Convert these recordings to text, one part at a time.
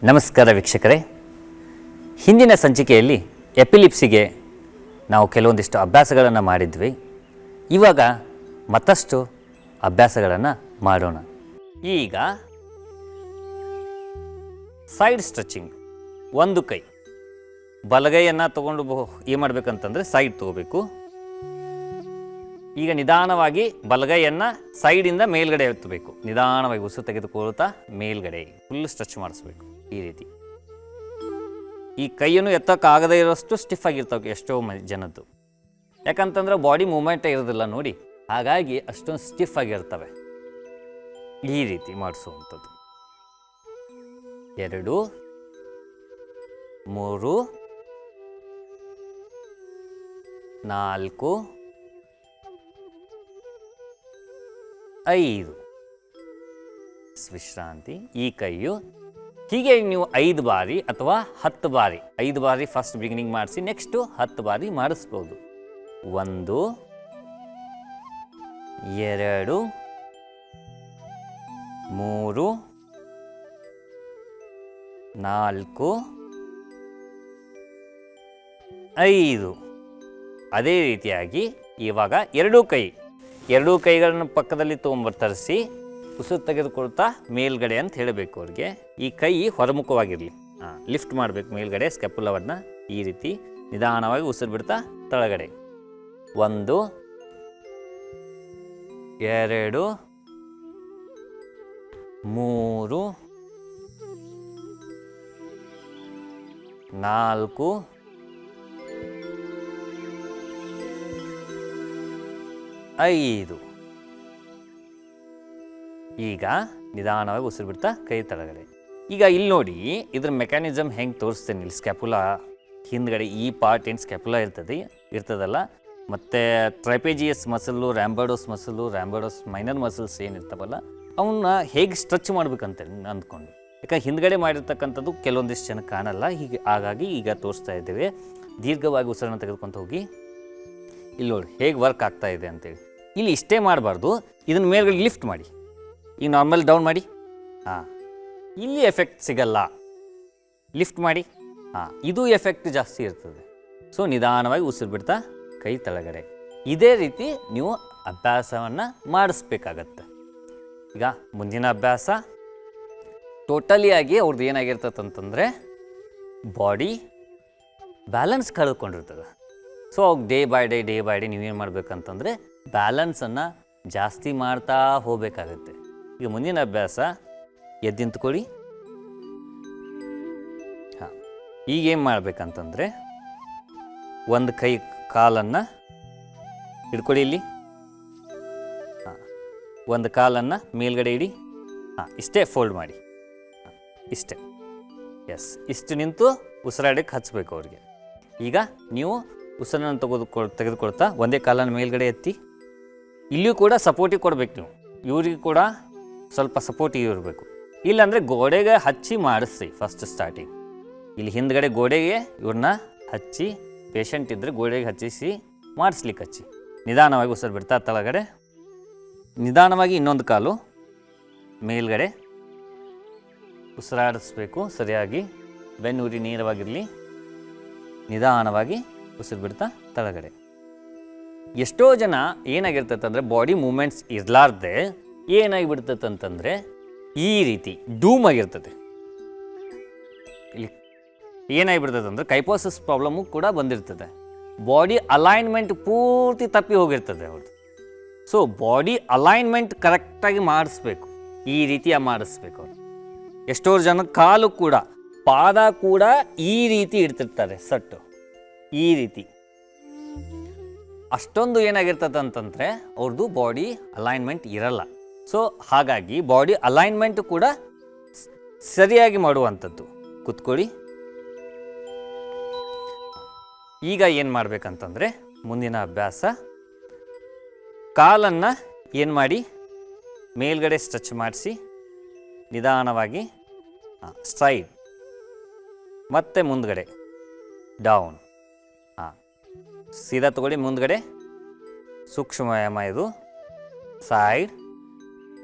ನಮಸ್ಕಾರ ವೀಕ್ಷಕರೇ, ಹಿಂದಿನ ಸಂಚಿಕೆಯಲ್ಲಿ ಎಪಿಲಿಪ್ಸಿಗೆ ನಾವು ಕೆಲವೊಂದಿಷ್ಟು ಅಭ್ಯಾಸಗಳನ್ನು ಮಾಡಿದ್ವಿ. ಇವಾಗ ಮತ್ತಷ್ಟು ಅಭ್ಯಾಸಗಳನ್ನು ಮಾಡೋಣ. ಈಗ ಸೈಡ್ ಸ್ಟ್ರೆಚಿಂಗ್. ಒಂದು ಕೈ ಬಲಗೈಯನ್ನು ತಗೊಂಡು ಏನು ಮಾಡಬೇಕಂತಂದರೆ ಸೈಡ್ ತಗೋಬೇಕು. ಈಗ ನಿಧಾನವಾಗಿ ಬಲಗೈಯನ್ನು ಸೈಡಿಂದ ಮೇಲ್ಗಡೆ ಎತ್ತಬೇಕು. ನಿಧಾನವಾಗಿ ಉಸಿರು ತೆಗೆದುಕೊಳ್ತಾ ಮೇಲ್ಗಡೆ ಫುಲ್ ಸ್ಟ್ರೆಚ್ ಮಾಡಿಸ್ಬೇಕು. ಈ ರೀತಿ ಈ ಕೈಯನ್ನು ಎತ್ತಕ್ಕಾಗದೇ ಇರೋಷ್ಟು ಸ್ಟಿಫ್ ಆಗಿರ್ತಾವೆ ಎಷ್ಟೋ ಜನದ್ದು. ಯಾಕಂತಂದ್ರೆ ಬಾಡಿ ಮೂವ್ಮೆಂಟೇ ಇರೋದಿಲ್ಲ ನೋಡಿ, ಹಾಗಾಗಿ ಅಷ್ಟೊಂದು ಸ್ಟಿಫ್ ಆಗಿರ್ತವೆ. ಈ ರೀತಿ ಮಾಡಿಸುವಂಥದ್ದು. 2 3 4 5 ವಿಶ್ರಾಂತಿ. ಈ ಕೈಯು ಹೀಗೆ ನೀವು 5 ಬಾರಿ ಅಥವಾ 10 ಬಾರಿ, 5 ಬಾರಿ ಫಸ್ಟ್ ಬಿಗಿನಿಂಗ್ ಮಾಡಿಸಿ ನೆಕ್ಸ್ಟು 10 ಬಾರಿ ಮಾಡಿಸ್ಬೋದು. 1 2 3 4 5. ಅದೇ ರೀತಿಯಾಗಿ ಇವಾಗ ಎರಡೂ ಕೈಗಳನ್ನು ಪಕ್ಕದಲ್ಲಿ ತರಿಸಿ ಉಸಿರು ತೆಗೆದುಕೊಳ್ತಾ ಮೇಲ್ಗಡೆ ಅಂತ ಹೇಳಬೇಕು ಅವ್ರಿಗೆ. ಈ ಕೈ ಹೊರಮುಖವಾಗಿರಲಿ. ಲಿಫ್ಟ್ ಮಾಡಬೇಕು ಮೇಲ್ಗಡೆ ಸ್ಕ್ಯಾಪುಲವನ್ನು. ಈ ರೀತಿ ನಿಧಾನವಾಗಿ ಉಸಿರು ಬಿಡ್ತಾ ತಳಗಡೆ. 1 2 3 4 5. ಈಗ ನಿಧಾನವಾಗಿ ಉಸಿರು ಬಿಡ್ತಾ ಕೈ ತಳಗಡೆ. ಈಗ ಇಲ್ಲಿ ನೋಡಿ, ಇದ್ರ ಮೆಕ್ಯಾನಿಸಮ್ ಹೆಂಗೆ ತೋರಿಸ್ತೇನೆ. ಇಲ್ಲಿ ಸ್ಕ್ಯಾಪುಲಾ ಹಿಂದ್ಗಡೆ ಈ ಪಾರ್ಟ್ ಏನು ಸ್ಕ್ಯಾಪುಲಾ ಇರ್ತದಲ್ಲ, ಮತ್ತು ಟ್ರೈಪೇಜಿಯಸ್ ಮಸಲ್ಲು, ರ್ಯಾಂಬರ್ಡೋಸ್ ಮೈನರ್ ಮಸಲ್ಸ್ ಏನಿರ್ತಾವಲ್ಲ ಅವನ್ನ ಹೇಗೆ ಸ್ಟ್ರೆಚ್ ಮಾಡ್ಬೇಕಂತ ಅಂದ್ಕೊಂಡು. ಯಾಕಂದ್ರೆ ಹಿಂದ್ಗಡೆ ಮಾಡಿರ್ತಕ್ಕಂಥದ್ದು ಕೆಲವೊಂದಿಷ್ಟು ಜನ ಕಾಣಲ್ಲ. ಹಾಗಾಗಿ ಈಗ ತೋರಿಸ್ತಾ ಇದ್ದೇವೆ. ದೀರ್ಘವಾಗಿ ಉಸಿರನ್ನು ತೆಗೆದುಕೊಂತ ಹೋಗಿ ಇಲ್ಲಿ ನೋಡಿ ಹೇಗೆ ವರ್ಕ್ ಆಗ್ತಾ ಇದೆ ಅಂತೇಳಿ. ಇಲ್ಲಿ ಇಷ್ಟೇ ಮಾಡಬಾರ್ದು, ಇದನ್ನು ಮೇಲ್ಗಡೆ ಲಿಫ್ಟ್ ಮಾಡಿ. ಈಗ ನಾರ್ಮಲ್ ಡೌನ್ ಮಾಡಿ. ಇಲ್ಲಿ ಎಫೆಕ್ಟ್ ಸಿಗಲ್ಲ. ಲಿಫ್ಟ್ ಮಾಡಿ. ಇದು ಎಫೆಕ್ಟ್ ಜಾಸ್ತಿ ಇರ್ತದೆ. ಸೊ ನಿಧಾನವಾಗಿ ಉಸಿರು ಬಿಡ್ತಾ ಕೈ ತಳಗಡೆ. ಇದೇ ರೀತಿ ನೀವು ಅಭ್ಯಾಸವನ್ನು ಮಾಡಿಸ್ಬೇಕಾಗತ್ತೆ. ಈಗ ಮುಂದಿನ ಅಭ್ಯಾಸ ಟೋಟಲಿಯಾಗಿ ಅವ್ರದ್ದು ಏನಾಗಿರ್ತದಂತಂದರೆ ಬಾಡಿ ಬ್ಯಾಲೆನ್ಸ್ ಕಳೆದುಕೊಂಡಿರ್ತದೆ. ಸೊ ಡೇ ಬೈ ಡೇ ನೀವೇನು ಮಾಡಬೇಕಂತಂದರೆ ಬ್ಯಾಲೆನ್ಸನ್ನು ಜಾಸ್ತಿ ಮಾಡ್ತಾ ಹೋಗಬೇಕಾಗತ್ತೆ. ಈಗ ಮುಂದಿನ ಅಭ್ಯಾಸ ಎದ್ದು ನಿಂತ್ಕೊಳ್ಳಿ. ಈಗೇನು ಮಾಡಬೇಕಂತಂದರೆ ಒಂದು ಕೈ ಕಾಲನ್ನು ಹಿಡ್ಕೊಳ್ಳಿ. ಇಲ್ಲಿ ಒಂದು ಕಾಲನ್ನು ಮೇಲ್ಗಡೆ ಇಡಿ. ಇಷ್ಟೇ ಫೋಲ್ಡ್ ಮಾಡಿ. ಇಷ್ಟೇ. ಎಸ್, ಇಷ್ಟು ನಿಂತು ಉಸಿರಾಡಕ್ಕೆ ಹಚ್ಚಬೇಕು ಅವ್ರಿಗೆ. ಈಗ ನೀವು ಉಸಿರನ್ನು ತೆಗೆದುಕೊಳ್ತಾ ಒಂದೇ ಕಾಲನ್ನು ಮೇಲ್ಗಡೆ ಎತ್ತಿ. ಇಲ್ಲಿಯೂ ಕೂಡ ಸಪೋರ್ಟಿಗೆ ಕೊಡಬೇಕು ನೀವು. ಇವ್ರಿಗೆ ಕೂಡ ಸ್ವಲ್ಪ ಸಪೋರ್ಟಿಗೆ ಇರಬೇಕು. ಇಲ್ಲಾಂದರೆ ಗೋಡೆಗೆ ಹಚ್ಚಿ ಮಾಡಿಸಿ. ಫಸ್ಟ್ ಸ್ಟಾರ್ಟಿಂಗ್ ಇಲ್ಲಿ ಹಿಂದ್ಗಡೆ ಗೋಡೆಗೆ ಇವ್ರನ್ನ ಹಚ್ಚಿ, ಪೇಷಂಟ್ ಇದ್ದರೆ ಗೋಡೆಗೆ ಹಚ್ಚಿಸಿ ಮಾಡಿಸ್ಲಿಕ್ಕೆ ಹಚ್ಚಿ. ನಿಧಾನವಾಗಿ ಉಸಿರು ಬಿಡ್ತಾ ತಳಗಡೆ. ನಿಧಾನವಾಗಿ ಇನ್ನೊಂದು ಕಾಲು ಮೇಲ್ಗಡೆ ಉಸಿರಾಡಿಸ್ಬೇಕು ಸರಿಯಾಗಿ. ಬೆನ್ನುರಿ ನೇರವಾಗಿರಲಿ. ನಿಧಾನವಾಗಿ ಉಸಿರು ಬಿಡ್ತಾ ತಳಗಡೆ. ಎಷ್ಟೋ ಜನ ಏನಾಗಿರ್ತೈತಂದರೆ ಬಾಡಿ ಮೂಮೆಂಟ್ಸ್ ಇರಲಾರ್ದೆ ಏನಾಗಿಬಿಡ್ತೈತಂತಂದರೆ ಈ ರೀತಿ ಡೂಮ್ ಆಗಿರ್ತದೆ. ಇಲ್ಲಿ ಏನಾಗಿಬಿಡ್ತದಂದ್ರೆ ಕೈಪೋಸಿಸ್ ಪ್ರಾಬ್ಲಮ್ಮು ಕೂಡ ಬಂದಿರ್ತದೆ. ಬಾಡಿ ಅಲೈನ್ಮೆಂಟ್ ಪೂರ್ತಿ ತಪ್ಪಿ ಹೋಗಿರ್ತದೆ ಅವ್ರದ್ದು. ಸೊ ಬಾಡಿ ಅಲೈನ್ಮೆಂಟ್ ಕರೆಕ್ಟಾಗಿ ಮಾಡಿಸ್ಬೇಕು. ಈ ರೀತಿಯ ಮಾಡಿಸ್ಬೇಕು ಅವರು. ಎಷ್ಟೋ ಜನ ಕಾಲು ಕೂಡ, ಪಾದ ಕೂಡ ಈ ರೀತಿ ಇಡ್ತಿರ್ತಾರೆ ಸಟ್ಟು. ಈ ರೀತಿ ಅಷ್ಟೊಂದು ಏನಾಗಿರ್ತದೆ ಅಂತಂದರೆ ಅವ್ರದ್ದು ಬಾಡಿ ಅಲೈನ್ಮೆಂಟ್ ಇರಲ್ಲ. ಸೊ ಹಾಗಾಗಿ ಬಾಡಿ ಅಲೈನ್ಮೆಂಟ್ ಕೂಡ ಸರಿಯಾಗಿ ಮಾಡುವಂಥದ್ದು. ಕೂತ್ಕೊಳ್ಳಿ. ಈಗ ಏನು ಮಾಡಬೇಕಂತಂದರೆ ಮುಂದಿನ ಅಭ್ಯಾಸ, ಕಾಲನ್ನು ಏನು ಮಾಡಿ ಮೇಲ್ಗಡೆ ಸ್ಟ್ರೆಚ್ ಮಾಡಿಸಿ ನಿಧಾನವಾಗಿ ಸೈಡ್ ಮತ್ತು ಮುಂದ್ಗಡೆ ಡೌನ್. ಸೀದಾ ತಗೊಳ್ಳಿ ಮುಂದ್ಗಡೆ. ಸೂಕ್ಷ್ಮ ವ್ಯಾಯಾಮ ಇದು. ಸೈಡ್,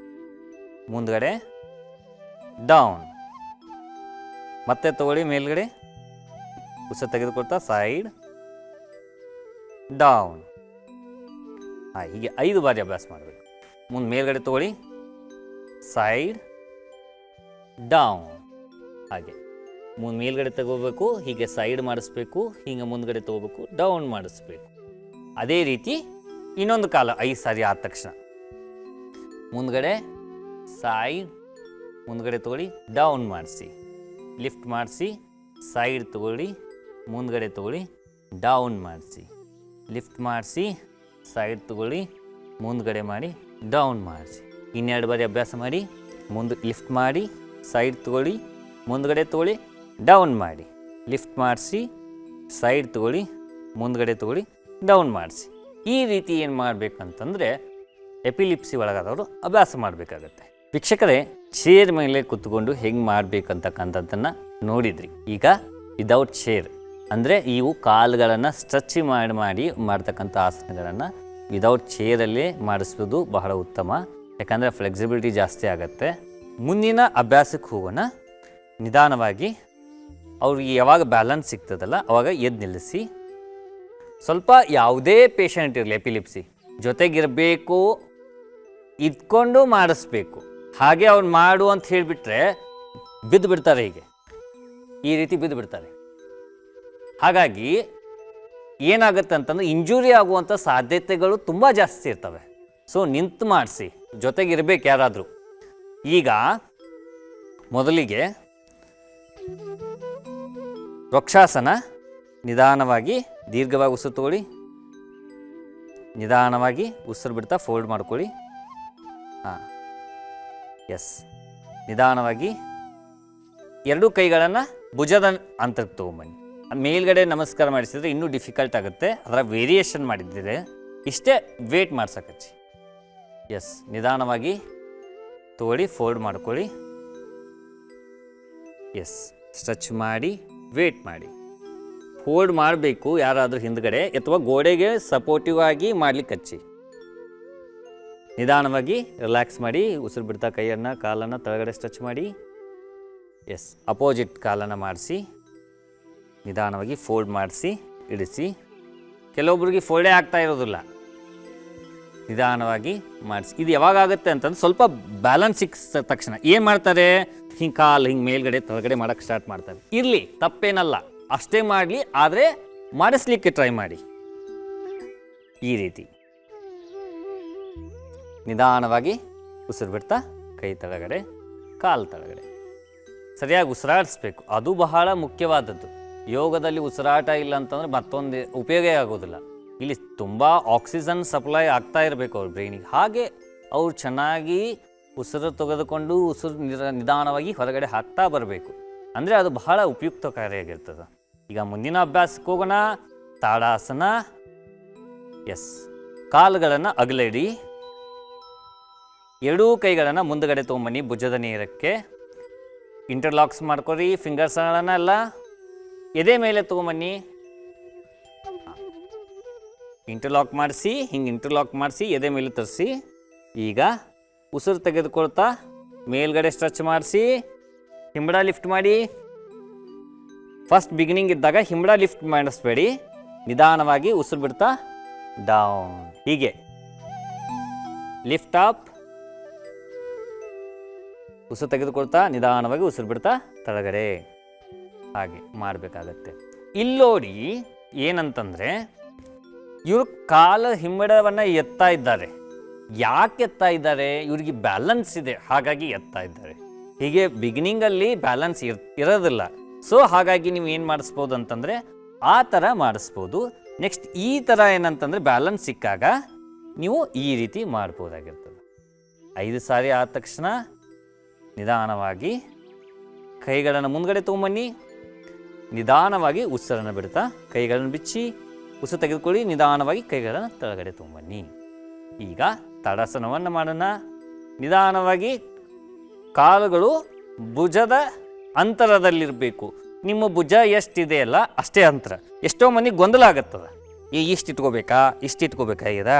ಮುಂದ್ಗಡೆ, ಡೌನ್. ಮತ್ತೆ ತಗೊಳ್ಳಿ ಮೇಲ್ಗಡೆ, ಉಸಿರು ತೆಗೆದುಕೊಳ್ತಾ ಸೈಡ್ ಡೌನ್. ಹೀಗೆ 5 ಬಾರಿ ಅಭ್ಯಾಸ ಮಾಡಬೇಕು. ಮುಂದೆ ಮೇಲ್ಗಡೆ ತಗೊಳ್ಳಿ, ಸೈಡ್ ಡೌನ್. ಹಾಗೆ ಮುಂದೆ ಮೇಲ್ಗಡೆ ತಗೋಬೇಕು, ಹೀಗೆ ಸೈಡ್ ಮಾಡಿಸ್ಬೇಕು, ಹೀಗೆ ಮುಂದ್ಗಡೆ ತಗೋಬೇಕು, ಡೌನ್ ಮಾಡಿಸ್ಬೇಕು. ಅದೇ ರೀತಿ ಇನ್ನೊಂದು ಕಾಲ 5 ಸಾರಿ ಆದ ತಕ್ಷಣ ಮುಂದ್ಗಡೆ ಸೈಡ್, ಮುಂದ್ಗಡೆ ತಗೊಳ್ಳಿ, ಡೌನ್ ಮಾಡಿಸಿ, ಲಿಫ್ಟ್ ಮಾಡಿಸಿ, ಸೈಡ್ ತಗೊಳ್ಳಿ, ಮುಂದ್ಗಡೆ ತಗೊಳ್ಳಿ, ಡೌನ್ ಮಾಡಿಸಿ, ಲಿಫ್ಟ್ ಮಾಡಿಸಿ, ಸೈಡ್ ತಗೊಳ್ಳಿ, ಮುಂದ್ಗಡೆ ಮಾಡಿ, ಡೌನ್ ಮಾಡಿಸಿ. 2 ಬಾರಿ ಅಭ್ಯಾಸ ಮಾಡಿ. ಮುಂದೆ ಲಿಫ್ಟ್ ಮಾಡಿ, ಸೈಡ್ ತಗೊಳ್ಳಿ, ಮುಂದ್ಗಡೆ ತಗೊಳ್ಳಿ, ಡೌನ್ ಮಾಡಿ, ಲಿಫ್ಟ್ ಮಾಡಿಸಿ, ಸೈಡ್ ತಗೊಳ್ಳಿ, ಮುಂದ್ಗಡೆ ತಗೊಳ್ಳಿ, ಡೌನ್ ಮಾಡಿಸಿ. ಈ ರೀತಿ ಏನು ಮಾಡಬೇಕಂತಂದರೆ ಎಪಿಲಿಪ್ಸಿ ಒಳಗಾದವರು ಅಭ್ಯಾಸ ಮಾಡಬೇಕಾಗತ್ತೆ. ವೀಕ್ಷಕರೇ, ಚೇರ್ ಮೇಲೆ ಕುತ್ಕೊಂಡು ಹೆಂಗೆ ಮಾಡಬೇಕಂತಕ್ಕಂಥದ್ದನ್ನು ನೋಡಿದ್ರಿ. ಈಗ ವಿದೌಟ್ ಚೇರ್ ಅಂದರೆ ಇವು ಕಾಲುಗಳನ್ನು ಸ್ಟ್ರೆಚ್ ಮಾಡಿ ಮಾಡ್ತಕ್ಕಂಥ ಆಸನಗಳನ್ನು ವಿದೌಟ್ ಚೇರಲ್ಲೇ ಮಾಡಿಸ್ಬೋದು, ಬಹಳ ಉತ್ತಮ. ಯಾಕಂದರೆ ಫ್ಲೆಕ್ಸಿಬಿಲಿಟಿ ಜಾಸ್ತಿ ಆಗುತ್ತೆ. ಮುಂದಿನ ಅಭ್ಯಾಸಕ್ಕೆ ಹೋಗೋಣ. ನಿಧಾನವಾಗಿ ಅವ್ರಿಗೆ ಯಾವಾಗ ಬ್ಯಾಲೆನ್ಸ್ ಸಿಗ್ತದಲ್ಲ ಅವಾಗ ಎದ್ದು ನಿಲ್ಲಿಸಿ. ಸ್ವಲ್ಪ ಯಾವುದೇ ಪೇಷಂಟ್ ಇರಲಿ ಎಪಿಲಿಪ್ಸಿ ಜೊತೆಗಿರಬೇಕು, ಇದ್ಕೊಂಡು ಮಾಡಿಸ್ಬೇಕು. ಹಾಗೆ ಅವ್ರು ಮಾಡು ಅಂತ ಹೇಳಿಬಿಟ್ರೆ ಬಿದ್ದು ಬಿಡ್ತಾರೆ, ಹೀಗೆ ಈ ರೀತಿ ಬಿದ್ದು ಬಿಡ್ತಾರೆ. ಹಾಗಾಗಿ ಏನಾಗುತ್ತೆ ಅಂತಂದ್ರೆ ಇಂಜುರಿ ಆಗುವಂಥ ಸಾಧ್ಯತೆಗಳು ತುಂಬ ಜಾಸ್ತಿ ಇರ್ತವೆ. ಸೊ ನಿಂತು ಮಾಡಿಸಿ, ಜೊತೆಗಿರ್ಬೇಕು ಯಾರಾದರೂ. ಈಗ ಮೊದಲಿಗೆ ವೃಕ್ಷಾಸನ. ನಿಧಾನವಾಗಿ ದೀರ್ಘವಾಗಿ ಉಸಿರು ತಗೊಳ್ಳಿ, ನಿಧಾನವಾಗಿ ಉಸಿರು ಬಿಡ್ತಾ ಫೋಲ್ಡ್ ಮಾಡ್ಕೊಳ್ಳಿ. ಎಸ್. ನಿಧಾನವಾಗಿ 2 ಕೈಗಳನ್ನು ಭುಜದ ಅಂತರಕ್ಕೆ ತೊಗೊಂಬನ್ನಿ. ಮೇಲ್ಗಡೆ ನಮಸ್ಕಾರ ಮಾಡಿಸಿದ್ರೆ ಇನ್ನೂ ಡಿಫಿಕಲ್ಟ್ ಆಗುತ್ತೆ, ಅದರ ವೇರಿಯೇಷನ್ ಮಾಡಿದ್ದಿದೆ. ಇಷ್ಟೇ ವೇಟ್ ಮಾಡ್ಸಕಚ್ಚಿ. ಎಸ್. ನಿಧಾನವಾಗಿ ತಗೊಳ್ಳಿ, ಫೋಲ್ಡ್ ಮಾಡ್ಕೊಳ್ಳಿ. ಎಸ್. ಸ್ಟ್ರೆಚ್ ಮಾಡಿ, ವೇಟ್ ಮಾಡಿ. ಫೋಲ್ಡ್ ಮಾಡಬೇಕು ಯಾರಾದರೂ ಹಿಂದ್ಗಡೆ, ಅಥವಾ ಗೋಡೆಗೆ ಸಪೋರ್ಟಿವ್ ಆಗಿ ಮಾಡ್ಲಿಕ್ಕೆ ಹಚ್ಚಿ. ನಿಧಾನವಾಗಿ ರಿಲ್ಯಾಕ್ಸ್ ಮಾಡಿ, ಉಸಿರು ಬಿಡ್ತಾ ಕೈಯನ್ನು ಕಾಲನ್ನು ಕೆಳಗಡೆ ಸ್ಟ್ರೆಚ್ ಮಾಡಿ. ಎಸ್. ಅಪೋಸಿಟ್ ಕಾಲನ್ನು ಮಾಡಿಸಿ, ನಿಧಾನವಾಗಿ ಫೋಲ್ಡ್ ಮಾಡಿಸಿ ಇಡಿಸಿ. ಕೆಲವೊಬ್ರಿಗೆ ಫೋಲ್ಡೇ ಆಗ್ತಾ ಇರೋದಿಲ್ಲ, ನಿಧಾನವಾಗಿ ಮಾಡಿಸಿ. ಇದು ಯಾವಾಗ ಆಗುತ್ತೆ ಅಂತಂದ್ರೆ ಸ್ವಲ್ಪ ಬ್ಯಾಲೆನ್ಸ್ ಸಿಕ್ಕಿದ ತಕ್ಷಣ ಏನು ಮಾಡ್ತಾರೆ, ಹಿಂಗೆ ಕಾಲು ಹಿಂಗೆ ಮೇಲ್ಗಡೆ ಕೆಳಗಡೆ ಮಾಡೋಕ್ಕೆ ಸ್ಟಾರ್ಟ್ ಮಾಡ್ತಾರೆ. ಇರಲಿ, ತಪ್ಪೇನಲ್ಲ, ಅಷ್ಟೇ ಮಾಡಲಿ, ಆದರೆ ಮಾಡಿಸ್ಲಿಕ್ಕೆ ಟ್ರೈ ಮಾಡಿ. ಈ ರೀತಿ ನಿಧಾನವಾಗಿ ಉಸಿರು ಬಿಡ್ತಾ ಕೈ ಕೆಳಗಡೆ, ಕಾಲು ಕೆಳಗಡೆ ಸರಿಯಾಗಿ ಉಸಿರಾಡಿಸ್ಬೇಕು. ಅದು ಬಹಳ ಮುಖ್ಯವಾದದ್ದು. ಯೋಗದಲ್ಲಿ ಉಸಿರಾಟ ಇಲ್ಲ ಅಂತಂದರೆ ಮತ್ತೊಂದು ಉಪಯೋಗ ಆಗೋದಿಲ್ಲ. ಇಲ್ಲಿ ತುಂಬ ಆಕ್ಸಿಜನ್ ಸಪ್ಲೈ ಆಗ್ತಾ ಇರಬೇಕು ಅವ್ರ ಬ್ರೈನಿಗೆ. ಹಾಗೆ ಅವ್ರು ಚೆನ್ನಾಗಿ ಉಸಿರು ತೆಗೆದುಕೊಂಡು ಉಸಿರು ನಿಧಾನವಾಗಿ ಹೊರಗಡೆ ಹಾಕ್ತಾ ಬರಬೇಕು. ಅಂದರೆ ಅದು ಬಹಳ ಉಪಯುಕ್ತಕಾರಿಯಾಗಿರ್ತದೆ. ಈಗ ಮುಂದಿನ ಅಭ್ಯಾಸಕ್ಕೆ ಹೋಗೋಣ. ತಾಡಾಸನ. ಎಸ್. ಕಾಲುಗಳನ್ನು ಅಗಲಿಡಿ, 2 ಕೈಗಳನ್ನು ಮುಂದುಗಡೆ ತೊಗೊಂಬನ್ನಿ ಭುಜದ ನೇರಕ್ಕೆ. ಇಂಟರ್ಲಾಕ್ಸ್ ಮಾಡ್ಕೊರಿ ಫಿಂಗರ್ಸ್ಗಳನ್ನು ಎಲ್ಲ ಎದೆ ಮೇಲೆ ತೊಗೊಂಬನ್ನಿ. ಇಂಟರ್ಲಾಕ್ ಮಾಡಿಸಿ, ಹಿಂಗೆ ಇಂಟರ್ಲಾಕ್ ಮಾಡಿಸಿ ಎದೆ ಮೇಲೆ ತರಿಸಿ. ಈಗ ಉಸಿರು ತೆಗೆದುಕೊಳ್ತಾ ಮೇಲ್ಗಡೆ ಸ್ಟ್ರೆಚ್ ಮಾಡಿಸಿ, ಹಿಂಬಡ ಲಿಫ್ಟ್ ಮಾಡಿ. ಫಸ್ಟ್ ಬಿಗಿನಿಂಗ್ ಇದ್ದಾಗ ಹಿಂಬಡ ಲಿಫ್ಟ್ ಮಾಡಿಸ್ಬೇಡಿ, ನಿಧಾನವಾಗಿ ಉಸಿರು ಬಿಡ್ತಾ ಡೌನ್. ಹೀಗೆ ಲಿಫ್ಟ್ ಅಪ್, ಉಸಿರು ತೆಗೆದುಕೊಳ್ತಾ ನಿಧಾನವಾಗಿ ಉಸಿರು ಬಿಡ್ತಾ ಕೆಳಗಡೆ. ಹಾಗೆ ಮಾಡಬೇಕಾಗತ್ತೆ. ಇಲ್ಲೋಡಿ ಏನಂತಂದರೆ ಇವರು ಕಾಲು ಹಿಂಬಡವನ್ನು ಎತ್ತಾ ಇದ್ದಾರೆ. ಯಾಕೆ ಎತ್ತಾ ಇದ್ದಾರೆ? ಇವ್ರಿಗೆ ಬ್ಯಾಲೆನ್ಸ್ ಇದೆ, ಹಾಗಾಗಿ ಎತ್ತಾ ಇದ್ದಾರೆ. ಹೀಗೆ ಬಿಗಿನಿಂಗಲ್ಲಿ ಬ್ಯಾಲೆನ್ಸ್ ಇರೋದಿಲ್ಲ. ಸೊ ಹಾಗಾಗಿ ನೀವು ಏನು ಮಾಡಿಸ್ಬೋದು ಅಂತಂದರೆ ಆ ಥರ ಮಾಡಿಸ್ಬೋದು. ನೆಕ್ಸ್ಟ್ ಈ ಥರ ಏನಂತಂದರೆ ಬ್ಯಾಲೆನ್ಸ್ ಸಿಕ್ಕಾಗ ನೀವು ಈ ರೀತಿ ಮಾಡ್ಬೋದಾಗಿರ್ತದೆ. 5 ಸಾರಿ ಆದ ತಕ್ಷಣ ನಿಧಾನವಾಗಿ ಕೈಗಳನ್ನು ಮುಂದ್ಗಡೆ ತೊಗೊಂಬನ್ನಿ. ನಿಧಾನವಾಗಿ ಉಸಿರನ್ನು ಬಿಡ್ತಾ ಕೈಗಳನ್ನು ಬಿಚ್ಚಿ ಉಸಿರು ತೆಗೆದುಕೊಳ್ಳಿ. ನಿಧಾನವಾಗಿ ಕೈಗಳನ್ನು ಕೆಳಗಡೆ ತೊಗೊಂಬನ್ನಿ. ಈಗ ತಾಡಾಸನವನ್ನು ಮಾಡೋಣ. ನಿಧಾನವಾಗಿ ಕಾಲುಗಳು ಭುಜದ ಅಂತರದಲ್ಲಿರಬೇಕು. ನಿಮ್ಮ ಭುಜ ಎಷ್ಟಿದೆಯಲ್ಲ ಅಷ್ಟೇ ಅಂತರ. ಎಷ್ಟೋ ಮಂದಿಗೆ ಗೊಂದಲ ಆಗತ್ತದ, ಇಷ್ಟು ಇಟ್ಕೋಬೇಕಾ ಇದ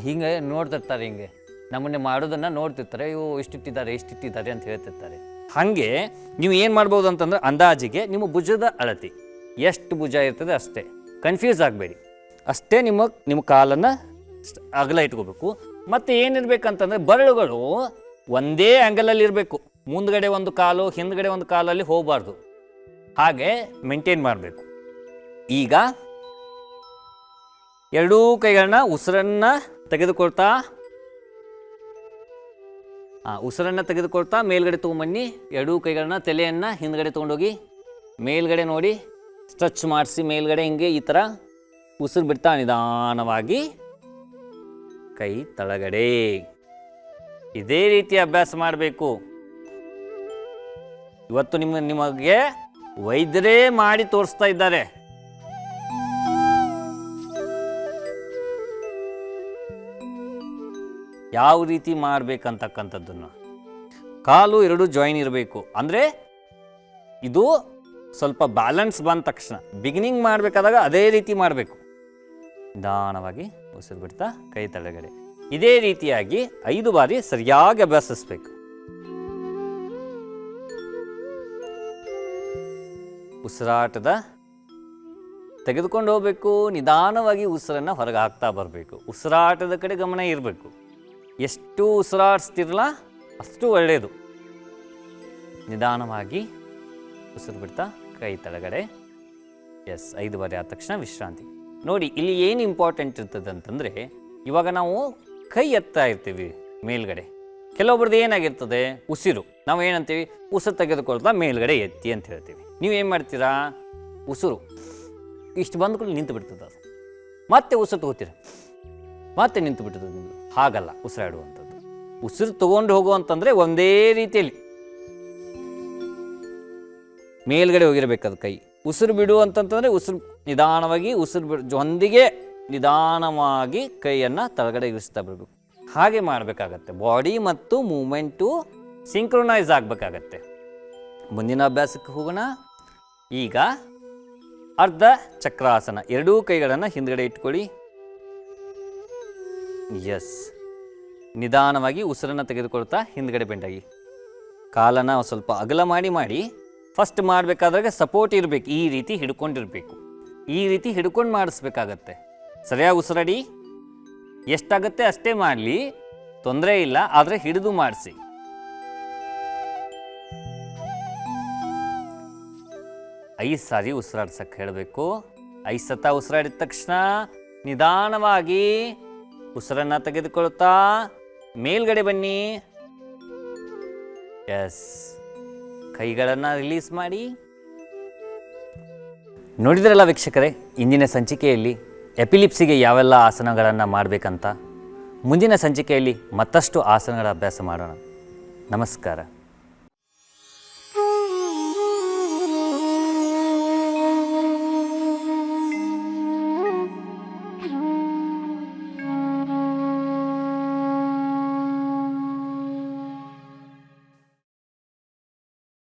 ಹಿಂಗೆ ನೋಡ್ತಿರ್ತಾರೆ. ಹಿಂಗೆ ನಮ್ಮನ್ನೇ ಮಾಡೋದನ್ನು ನೋಡ್ತಿರ್ತಾರೆ. ಇವು ಇಷ್ಟಿಟ್ಟಿದ್ದಾರೆ ಅಂತ ಹೇಳ್ತಿರ್ತಾರೆ. ಹಾಗೆ ನೀವು ಏನು ಮಾಡ್ಬೋದು ಅಂತಂದ್ರೆ ಅಂದಾಜಿಗೆ ನಿಮ್ಮ ಭುಜದ ಅಳತೆ ಎಷ್ಟು ಭುಜ ಇರ್ತದೆ ಅಷ್ಟೇ, ಕನ್ಫ್ಯೂಸ್ ಆಗಬೇಡಿ. ಅಷ್ಟೇ ನಿಮ್ಮ ಕಾಲನ್ನು ಅಗಲ ಇಟ್ಕೋಬೇಕು. ಮತ್ತು ಏನಿರ್ಬೇಕಂತಂದರೆ ಬರಳುಗಳು ಒಂದೇ ಆ್ಯಂಗಲಲ್ಲಿ ಇರಬೇಕು. ಮುಂದ್ಗಡೆ ಒಂದು ಕಾಲು ಹಿಂದ್ಗಡೆ ಒಂದು ಕಾಲಲ್ಲಿ ಹೋಗಬಾರ್ದು. ಹಾಗೆ ಮೇಂಟೈನ್ ಮಾಡಬೇಕು. ಈಗ ಎರಡೂ ಕೈಗಳನ್ನ ಉಸಿರನ್ನು ತೆಗೆದುಕೊಳ್ತಾ ಮೇಲ್ಗಡೆ ತೊಗೊಂಬನ್ನಿ. ಎರಡೂ ಕೈಗಳನ್ನ ತಲೆಯನ್ನು ಹಿಂದ್ಗಡೆ ತೊಗೊಂಡೋಗಿ ಮೇಲ್ಗಡೆ ನೋಡಿ ಸ್ಟ್ರೆಚ್ ಮಾಡಿಸಿ ಮೇಲ್ಗಡೆ ಹಿಂಗೆ ಈ ಥರ ಉಸಿರು ಬಿಡ್ತಾ ನಿಧಾನವಾಗಿ ಕೈ ತಳಗಡೆ. ಇದೇ ರೀತಿ ಅಭ್ಯಾಸ ಮಾಡಬೇಕು. ಇವತ್ತು ನಿಮಗೆ ವೈದ್ಯರೇ ಮಾಡಿ ತೋರಿಸ್ತಾ ಇದ್ದಾರೆ. ಯಾವ ರೀತಿ ಮಾಡಬೇಕಂತಕ್ಕಂಥದ್ದನ್ನು. ಕಾಲು ಎರಡು ಜಾಯಿನ್ ಇರಬೇಕು. ಅಂದರೆ ಇದು ಸ್ವಲ್ಪ ಬ್ಯಾಲೆನ್ಸ್ ಬಂದ ತಕ್ಷಣ ಬಿಗಿನಿಂಗ್ ಮಾಡಬೇಕಾದಾಗ ಅದೇ ರೀತಿ ಮಾಡಬೇಕು. ನಿಧಾನವಾಗಿ ಉಸಿರು ಬಿಡ್ತಾ ಕೈ ತಳಗಡೆ. ಇದೇ ರೀತಿಯಾಗಿ 5 ಬಾರಿ ಸರಿಯಾಗಿ ಅಭ್ಯಾಸಿಸ್ಬೇಕು. ಉಸಿರಾಟದ ತೆಗೆದುಕೊಂಡು ಹೋಗಬೇಕು. ನಿಧಾನವಾಗಿ ಉಸಿರನ್ನು ಹೊರಗೆ ಹಾಕ್ತಾ ಬರಬೇಕು. ಉಸಿರಾಟದ ಕಡೆ ಗಮನ ಇರಬೇಕು. ಎಷ್ಟು ಉಸಿರಾಡಿಸ್ತಿರಲ್ಲ ಅಷ್ಟು ಒಳ್ಳೆಯದು. ನಿಧಾನವಾಗಿ ಉಸಿರು ಬಿಡ್ತಾ ಕೈ ತಳಗಡೆ. 5 ಬಾರಿ ಆದ ತಕ್ಷಣ ವಿಶ್ರಾಂತಿ. ನೋಡಿ ಇಲ್ಲಿ ಏನು ಇಂಪಾರ್ಟೆಂಟ್ ಇರ್ತದೆ ಅಂತಂದರೆ, ಇವಾಗ ನಾವು ಕೈ ಎತ್ತಾ ಇರ್ತೀವಿ ಮೇಲ್ಗಡೆ. ಕೆಲವೊಬ್ರದ್ದು ಏನಾಗಿರ್ತದೆ, ಉಸಿರು ನಾವು ಏನಂತೀವಿ, ಉಸಿರು ತೆಗೆದುಕೊಳ್ತಾ ಮೇಲ್ಗಡೆ ಎತ್ತಿ ಅಂತ ಹೇಳ್ತೀವಿ. ನೀವೇನು ಮಾಡ್ತೀರಾ, ಉಸಿರು ಇಷ್ಟು ಬಂದ್ಕೊಂಡು ನಿಂತು ಬಿಡ್ತದೆ. ಅದು ಮತ್ತೆ ಉಸಿರು ತಗೋತೀರ, ಮತ್ತೆ ನಿಂತು ಬಿಡ್ತದೆ. ನಿಮ್ಮದು ಹಾಗಲ್ಲ ಉಸಿರಾಡುವಂಥದ್ದು. ಉಸಿರು ತೊಗೊಂಡು ಹೋಗುವಂತಂದರೆ ಒಂದೇ ರೀತಿಯಲ್ಲಿ ಮೇಲ್ಗಡೆ ಹೋಗಿರಬೇಕದು ಕೈ. ಉಸಿರು ಬಿಡು ಅಂತಂತಂದರೆ ಉಸಿರು ನಿಧಾನವಾಗಿ ಒಂದಿಗೆ ನಿಧಾನವಾಗಿ ಕೈಯನ್ನು ತಳಗಡೆ ಇಳಿಸ್ತಾ ಬರಬೇಕು. ಹಾಗೆ ಮಾಡಬೇಕಾಗತ್ತೆ. ಬಾಡಿ ಮತ್ತು ಮೂಮೆಂಟು ಸಿಂಕ್ರೊನೈಸ್ ಆಗಬೇಕಾಗತ್ತೆ. ಮುಂದಿನ ಅಭ್ಯಾಸಕ್ಕೆ ಹೋಗೋಣ. ಈಗ ಅರ್ಧ ಚಕ್ರಾಸನ. ಎರಡೂ ಕೈಗಳನ್ನು ಹಿಂದ್ಗಡೆ ಇಟ್ಕೊಳ್ಳಿ. ನಿಧಾನವಾಗಿ ಉಸಿರನ್ನು ತೆಗೆದುಕೊಳ್ತಾ ಹಿಂದ್ಗಡೆ ಬೆಂಡಾಗಿ ಕಾಲನ್ನು ಸ್ವಲ್ಪ ಅಗಲ ಮಾಡಿ ಫಸ್ಟ್ ಮಾಡಬೇಕಾದ್ರೆ ಸಪೋರ್ಟ್ ಇರಬೇಕು. ಈ ರೀತಿ ಹಿಡ್ಕೊಂಡಿರಬೇಕು. ಈ ರೀತಿ ಹಿಡ್ಕೊಂಡು ಮಾಡಿಸ್ಬೇಕಾಗತ್ತೆ. ಸರಿಯಾಗಿ ಉಸಿರಾಡಿ. ಎಷ್ಟಾಗತ್ತೆ ಅಷ್ಟೇ ಮಾಡಲಿ, ತೊಂದರೆ ಇಲ್ಲ. ಆದರೆ ಹಿಡಿದು ಮಾಡಿಸಿ. ಐದು ಸಾರಿ ಉಸಿರಾಡ್ಸಕ್ಕೆ ಹೇಳಬೇಕು. 5 ಸತ ಉಸಿರಾಡಿದ ತಕ್ಷಣ ನಿಧಾನವಾಗಿ ಉಸಿರನ್ನು ತೆಗೆದುಕೊಳ್ತಾ ಮೇಲ್ಗಡೆ ಬನ್ನಿ. ಕೈಗಳನ್ನು ರಿಲೀಸ್ ಮಾಡಿ. ನೋಡಿದ್ರಲ್ಲ ವೀಕ್ಷಕರೇ, ಇಂದಿನ ಸಂಚಿಕೆಯಲ್ಲಿ ಎಪಿಲಿಪ್ಸಿಗೆ ಯಾವೆಲ್ಲ ಆಸನಗಳನ್ನು ಮಾಡಬೇಕಂತ. ಮುಂದಿನ ಸಂಚಿಕೆಯಲ್ಲಿ ಮತ್ತಷ್ಟು ಆಸನಗಳ ಅಭ್ಯಾಸ ಮಾಡೋಣ. ನಮಸ್ಕಾರ.